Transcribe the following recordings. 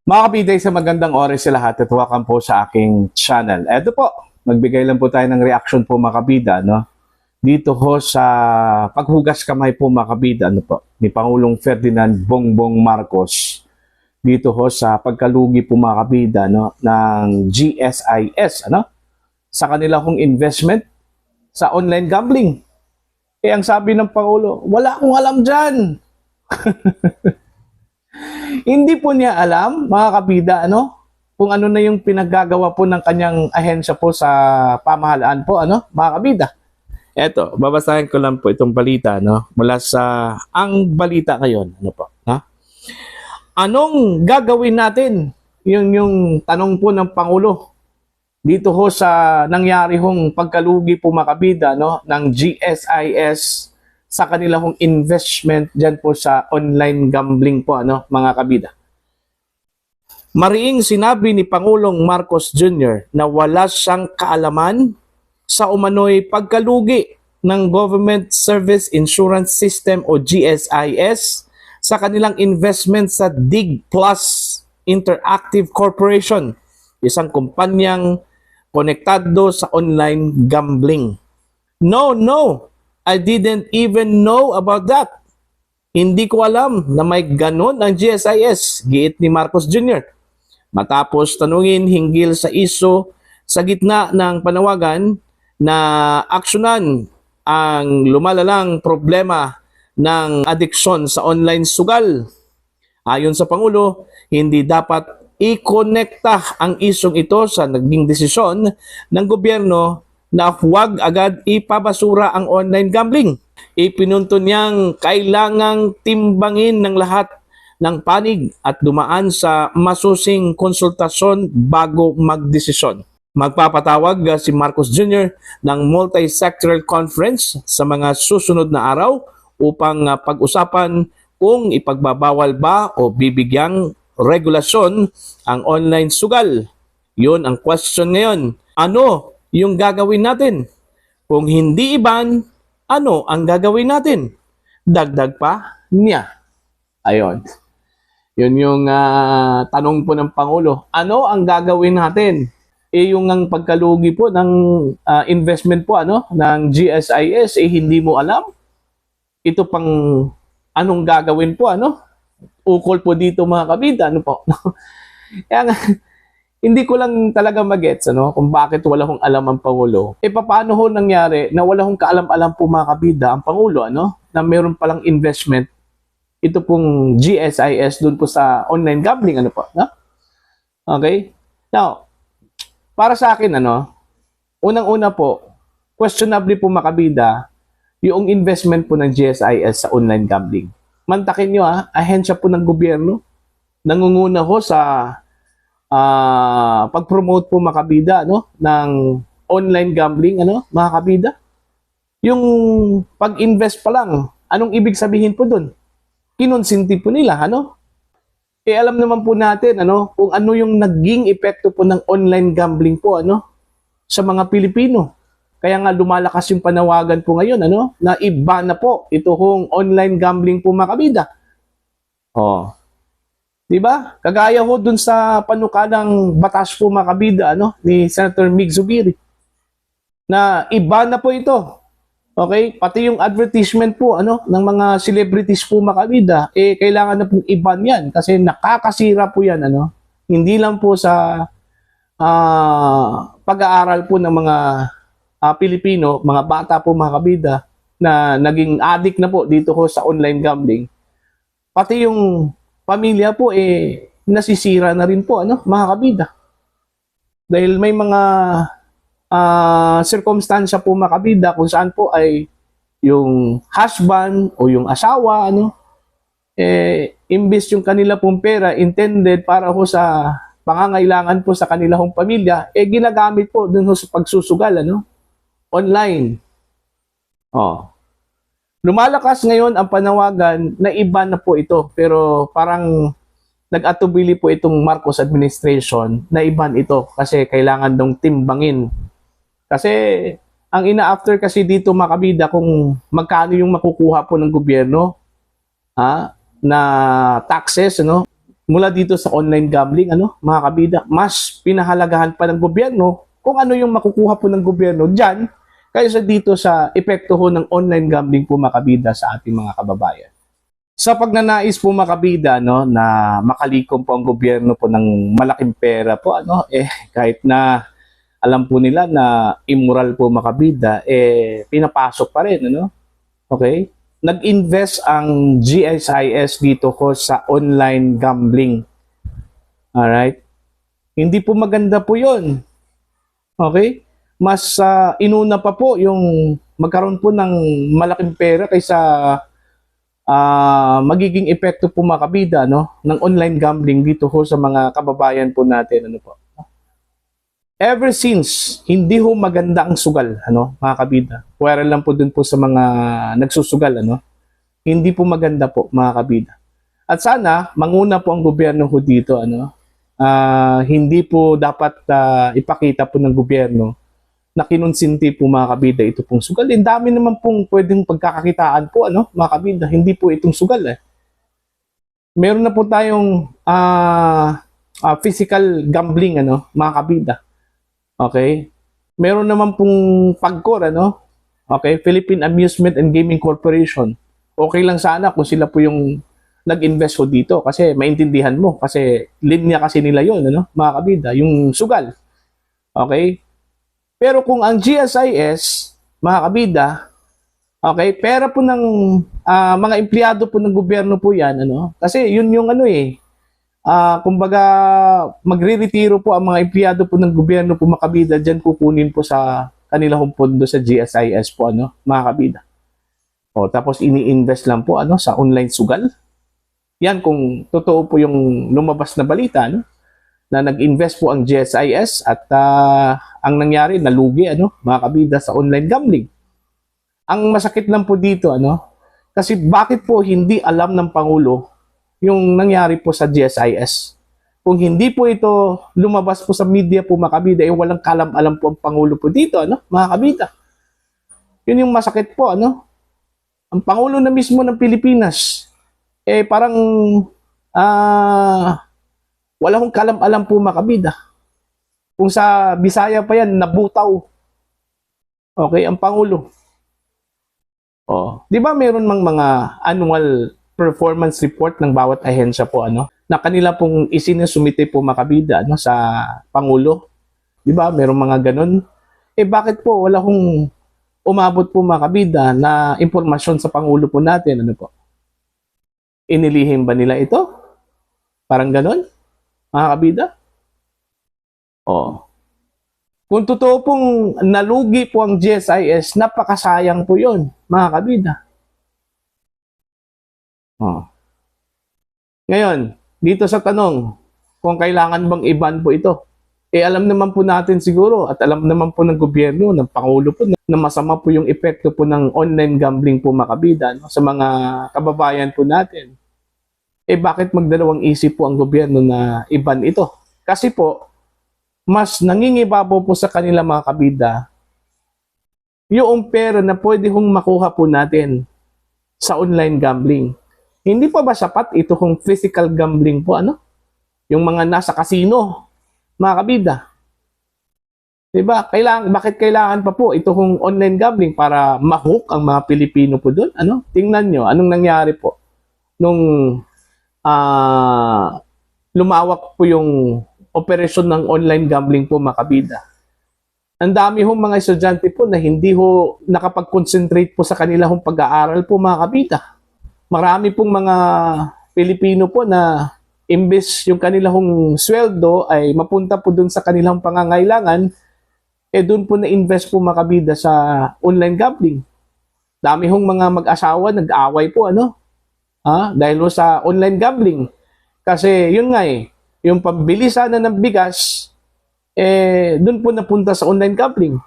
Mga kapiday, sa magandang oras sa lahat at welcome po sa aking channel. Eto po, magbigay lang po tayo ng reaction po mga kabida, no? Dito ho sa paghugas kamay po mga kabida, ano po, ni Pangulong Ferdinand Bongbong Marcos. Dito ho sa pagkalugi po mga kabida, no, ng GSIS, ano? Sa kanila hong investment sa online gambling. Eh ang sabi ng Pangulo, wala akong alam dyan. Hindi po niya alam, mga kabida, ano, kung ano na yung pinaggagawa po ng kanyang ahensya po sa pamahalaan po, ano, mga kabida. Eto, babasahin ko lang po itong balita, no, mula sa ang balita ngayon, ano po, ha? Anong gagawin natin? Yung tanong po ng Pangulo dito ho sa nangyari hong pagkalugi po mga kabida, no, ng GSIS sa kanilang investment dyan po sa online gambling po, ano, mga kabida. Mariing sinabi ni Pangulong Marcos Jr. na wala siyang kaalaman sa umano'y pagkalugi ng Government Service Insurance System o GSIS sa kanilang investment sa Dig Plus Interactive Corporation, isang kumpanyang konektado sa online gambling. No, I didn't even know about that. Hindi ko alam na may ganon ang GSIS, giit ni Marcos Jr. Matapos tanungin hinggil sa iso sa gitna ng panawagan na aksyonan ang lumalalang problema ng adiksyon sa online sugal. Ayon sa Pangulo, hindi dapat i-konekta ang isong ito sa naging desisyon ng gobyerno na huwag agad ipabasura ang online gambling. Ipinunto niyang kailangang timbangin ng lahat ng panig at dumaan sa masusing konsultasyon bago magdesisyon. Magpapatawag si Marcos Jr. ng multi-sectoral conference sa mga susunod na araw upang pag-usapan kung ipagbabawal ba o bibigyang regulasyon ang online sugal. Yun ang question ngayon. Ano yung gagawin natin? Kung hindi iban, ano ang gagawin natin? Dagdag pa niya. Ayon. Yun yung tanong po ng Pangulo. Ano ang gagawin natin? Yung ang pagkalugi po ng investment po ng GSIS hindi mo alam. Ito pang anong gagawin po ukol po dito mga kabida po. Kaya nga, hindi ko lang talaga magets kung bakit wala hong alam ang Pangulo. Paano ho nangyari na wala hong kaalam-alam po mga kabida ang Pangulo na meron palang investment ito pong GSIS doon po sa online gambling po, no? Okay? Now, para sa akin unang-una po, questionably po makabida yung investment po ng GSIS sa online gambling. Mantakin nyo ahensya po ng gobyerno, nangunguna ho sa pag-promote po makabida ng online gambling mga kabida. Yung pag-invest pa lang, anong ibig sabihin po doon? Kinonsinti po nila, alam naman po natin, kung ano yung naging epekto po ng online gambling po, sa mga Pilipino. Kaya nga lumalakas yung panawagan po ngayon, na iba na po ito hong online gambling po makabida. Oh. 'Di ba? Kagaya ho dun sa panukalang batas po makabida, ni Senator Mig Zubiri. Na iba na po ito. Okay? Pati yung advertisement po ng mga celebrities po makabida, kailangan na pong iban yan kasi nakakasira po yan hindi lang po sa pag-aaral po ng mga Pilipino, mga bata po makabida na naging addict na po dito ho sa online gambling. Pati yung pamilya po nasisira na rin po mga kabida. Dahil may mga circumstansya po makabida kung saan po ay yung husband o yung asawa imbes yung kanila pong pera intended para ho sa pangangailangan po sa kanila hong pamilya ginagamit po dun ho sa pagsusugal online. Lumalakas ngayon ang panawagan na iba na po ito pero parang nag-atubili po itong Marcos administration na iban ito kasi kailangan dong timbangin. Kasi ang ina-after kasi dito makabida kung magkano yung makukuha po ng gobyerno na taxes mula dito sa online gambling, mga kabida, mas pinahalagahan pa ng gobyerno kung ano yung makukuha po ng gobyerno dyan kaysa dito sa epekto ho ng online gambling po, mga kabida, sa ating mga kababayan. Sa pagnanais po, mga kabida, na makalikom po ang gobyerno po ng malaking pera po, kahit na alam po nila na immoral po, mga kabida, pinapasok pa rin, Okay? Nag-invest ang GSIS dito ko sa online gambling. Alright? Hindi po maganda po yun. Okay? Mas inuna pa po yung magkaroon po ng malaking pera kaysa magiging epekto po, mga kabida, ng online gambling dito ho sa mga kababayan po natin. Ever since, hindi ho maganda ang sugal, mga kabida. Pwera lang po dun po sa mga nagsusugal, Hindi po maganda po, mga kabida. At sana, manguna po ang gobyerno ho dito, hindi po dapat ipakita po ng gobyerno na kinonsinti po, mga kabida, ito pong sugal. Ang dami naman pong pwedeng pagkakakitaan po, mga kabida. Hindi po itong sugal, Meron na po tayong physical gambling, mga kabida. Okay? Meron naman pong PAGCOR, Okay? Philippine Amusement and Gaming Corporation. Okay lang sana kung sila po yung nag-invest ho dito kasi maintindihan mo kasi linya kasi nila yon, mga kabida, yung sugal. Okay? Pero kung ang GSIS, mga kabida, okay, pera po ng mga empleyado po ng gobyerno po yan, kasi yun yung kumbaga magre-retiro po ang mga empleyado po ng gobyerno po, mga kabida, dyan kukunin po sa kanilang pondo sa GSIS po, mga kabida. O, tapos ini-invest lang po sa online sugal. Yan kung totoo po yung lumabas na balita, na nag-invest po ang GSIS at ang nangyari, nalugi, mga kabida, sa online gambling. Ang masakit lang po dito, kasi bakit po hindi alam ng Pangulo yung nangyari po sa GSIS? Kung hindi po ito lumabas po sa media po, mga kabida, walang kalam-alam po ang Pangulo po dito, mga kabida. Yun yung masakit po, Ang Pangulo na mismo ng Pilipinas, parang wala akong kalam-alam po, mga kabida. Kung sa Bisaya pa yan, nabutaw. Okay, ang Pangulo. Di ba meron mang mga annual performance report ng bawat ahensya po, na kanila pong isinusumite po, mga kabida, sa Pangulo? Di ba meron mga ganun? Bakit po wala kong umabot po, mga kabida, na impormasyon sa Pangulo po natin? Po? Inilihim ba nila ito? Parang ganun, mga kabida? Kung totoo pong nalugi po ang GSIS, napakasayang po yun, mga kabida. Ngayon, dito sa tanong, kung kailangan bang i-ban po ito, alam naman po natin siguro at alam naman po ng gobyerno, ng Pangulo po, na masama po yung epekto po ng online gambling po, mga kabida, sa mga kababayan po natin. Bakit magdalawang isip po ang gobyerno na i-ban ito? Kasi po, mas nangingibabaw po sa kanila, mga kabida, yung pera na pwede hong makuha po natin sa online gambling. Hindi pa ba sapat ito kung physical gambling po, yung mga nasa casino, mga kabida? Diba? Bakit kailangan pa po ito kung online gambling para ma-hook ang mga Pilipino po doon? Tingnan nyo, anong nangyari po nung lumawak po yung operasyon ng online gambling po, mga kabida. Ang dami hong mga estudyante po na hindi ho nakapag-concentrate po sa kanila hong pag-aaral po, mga kabida. Marami pong mga Pilipino po na imbes yung kanilang sweldo ay mapunta po dun sa kanilang pangangailangan, dun po na-invest po, mga kabida, sa online gambling. Dami hong mga mag-asawa nag-away po, dahil sa online gambling. Kasi yun nga yung pambili sana ng bigas, dun po napunta sa online gambling.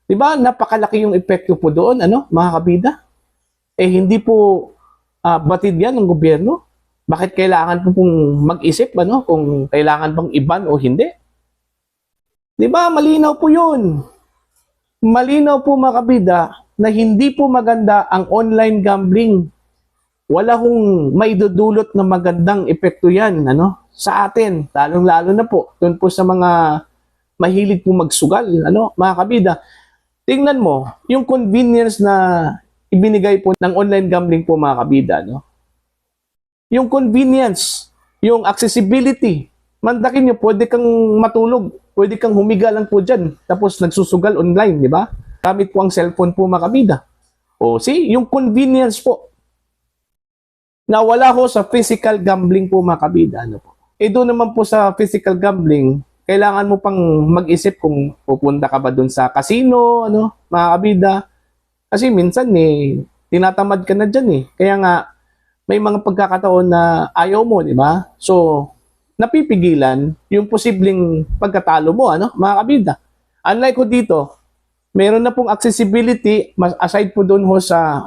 Diba? Napakalaki yung epekto po doon, mga kabida? Hindi po batid yan ng gobyerno. Bakit kailangan po pong mag-isip, kung kailangan bang i-ban o hindi? Diba? Malinaw po yun. Malinaw po, mga kabida, na hindi po maganda ang online gambling wala hong maidudulot na magandang epekto yan, ano, sa atin, lalong-lalo na po, doon po sa mga mahilig po magsugal, ano, mga kabida. Tingnan mo, yung convenience na ibinigay po ng online gambling po, mga kabida, no? Yung convenience, yung accessibility, mandakin nyo, pwede kang matulog, pwede kang humiga lang po dyan, tapos nagsusugal online, di ba? Gamit po ang cellphone po, mga kabida. O, see, yung convenience po, na wala ho sa physical gambling po, mga kabida. Ano po? Eh doon naman po sa physical gambling, kailangan mo pang mag-isip kung pupunta ka ba doon sa casino, ano, mga kabida. Kasi minsan tinatamad ka na dyan Kaya nga, may mga pagkakataon na ayaw mo, di ba? So, napipigilan yung posibleng pagkatalo mo, ano, mga kabida. Unlike ko dito, meron na pong accessibility, aside po doon ho sa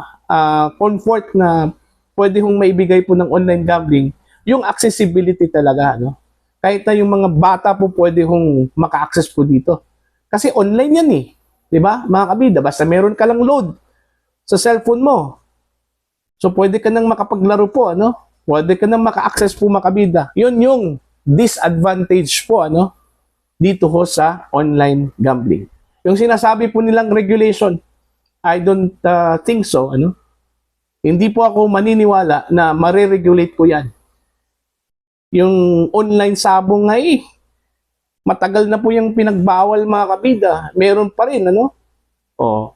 comfort na pwede hong maibigay po ng online gambling, yung accessibility talaga, no? Kahit na yung mga bata po pwede hong maka-access po dito. Kasi online yan di ba? Mga kabida, basta meron ka lang load sa cellphone mo. So pwede ka nang makapaglaro po, ano? Pwede ka nang maka-access po, mga kabida. Yun yung disadvantage po, ano? Dito ho sa online gambling. Yung sinasabi po nilang regulation, I don't think so, ano? Hindi po ako maniniwala na mariregulate ko yan. Yung online sabong nga matagal na po yung pinagbawal, mga kabida. Meron pa rin, ano? O,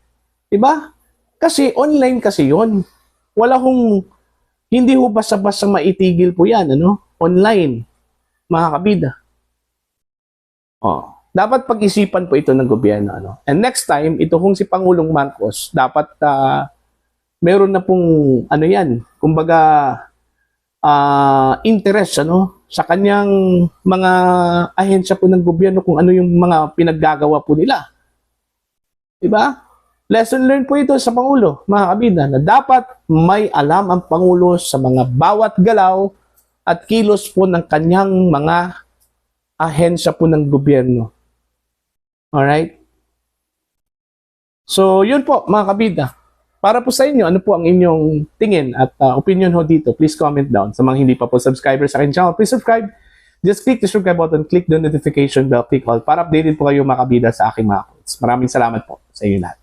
diba? Kasi online kasi yon. Hindi ho basta-basta maitigil po yan, ano? Online, mga kabida. O, dapat pag-isipan po ito ng gobyerno, ano? And next time, ito kung si Pangulong Marcos, dapat meron na pong ano yan, kumbaga interest ano sa kanyang mga ahensya po ng gobyerno kung ano yung mga pinaggagawa po nila. 'Di ba? Lesson learned po ito sa Pangulo, mga kabida, na dapat may alam ang Pangulo sa mga bawat galaw at kilos po ng kanyang mga ahensya po ng gobyerno. Alright? So, yun po, mga kabida. Para po sa inyo, ano po ang inyong tingin at opinion ho dito? Please comment down. Sa mga hindi pa po subscriber sa akin channel, please subscribe. Just click the subscribe button, click the notification bell, click all para updated po kayo, mga kabida, sa aking mga quotes. Maraming salamat po sa inyo lahat.